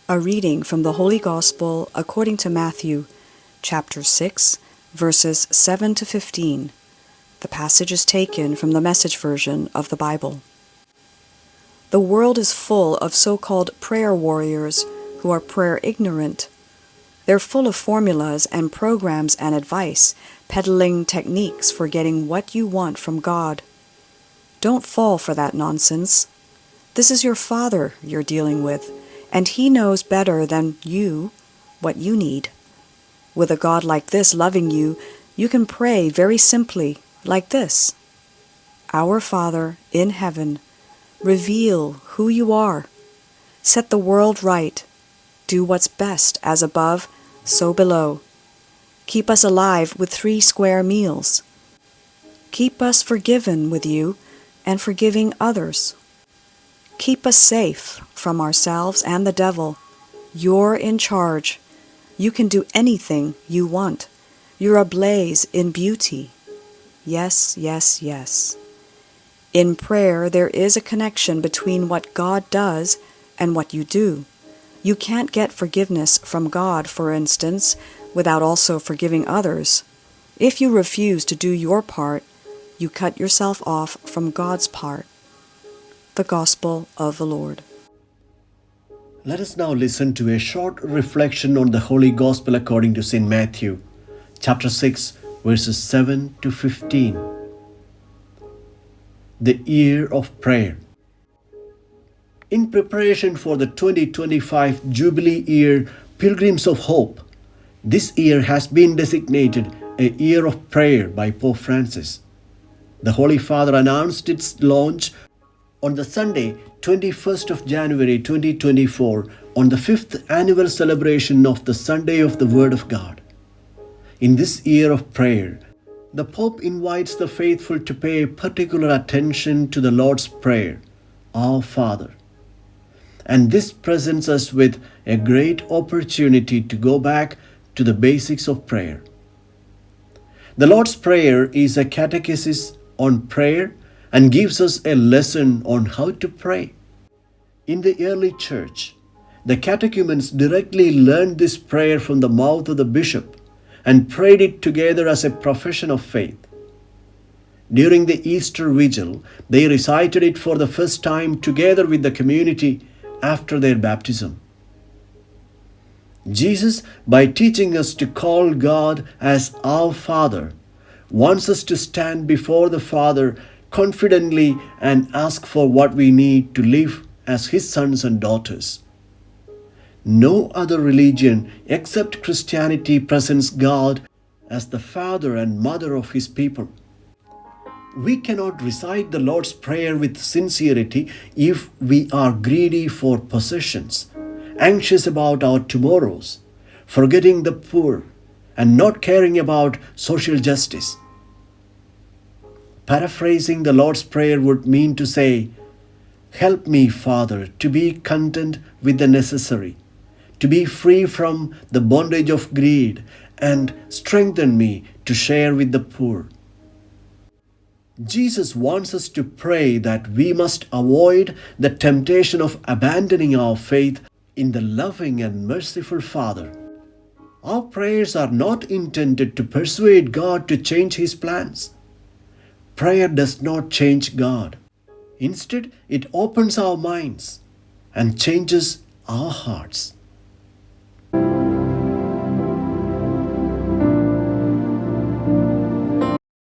A reading from the Holy Gospel according to Matthew, chapter 6, verses 7 to 15. The passage is taken from the Message version of the Bible. The world is full of so-called prayer warriors who are prayer ignorant. They're full of formulas and programs and advice, peddling techniques for getting what you want from God. Don't fall for that nonsense. This is your Father you're dealing with, and He knows better than you what you need. With a God like this loving you, you can pray very simply like this: Our Father in heaven, reveal who you are. Set the world right. Do what's best as above, so below. Keep us alive with 3 square meals. Keep us forgiven with you and forgiving others. Keep us safe from ourselves and the devil. You're in charge. You can do anything you want. You're ablaze in beauty. Yes, yes, yes. In prayer, there is a connection between what God does and what you do. You can't get forgiveness from God, for instance, without also forgiving others. If you refuse to do your part, you cut yourself off from God's part. The Gospel of the Lord. Let us now listen to a short reflection on the Holy Gospel according to St. Matthew, chapter 6, verses 7 to 15. The Year of Prayer. In preparation for the 2025 Jubilee year, Pilgrims of Hope, this year has been designated a Year of Prayer by Pope Francis. The Holy Father announced its launch on the Sunday, 21st of January 2024, on the 5th annual celebration of the Sunday of the Word of God. In this year of prayer, the Pope invites the faithful to pay particular attention to the Lord's Prayer, Our Father. And this presents us with a great opportunity to go back to the basics of prayer. The Lord's Prayer is a catechesis on prayer and gives us a lesson on how to pray. In the early church, the catechumens directly learned this prayer from the mouth of the bishop and prayed it together as a profession of faith. During the Easter Vigil, they recited it for the first time together with the community after their baptism. Jesus, by teaching us to call God as our Father, wants us to stand before the Father confidently and ask for what we need to live as His sons and daughters. No other religion except Christianity presents God as the Father and Mother of His people. We cannot recite the Lord's Prayer with sincerity if we are greedy for possessions, anxious about our tomorrows, forgetting the poor, and not caring about social justice. Paraphrasing the Lord's Prayer would mean to say, "Help me, Father, to be content with the necessary, to be free from the bondage of greed, and strengthen me to share with the poor." Jesus wants us to pray that we must avoid the temptation of abandoning our faith in the loving and merciful Father. Our prayers are not intended to persuade God to change His plans. Prayer does not change God. Instead, it opens our minds and changes our hearts.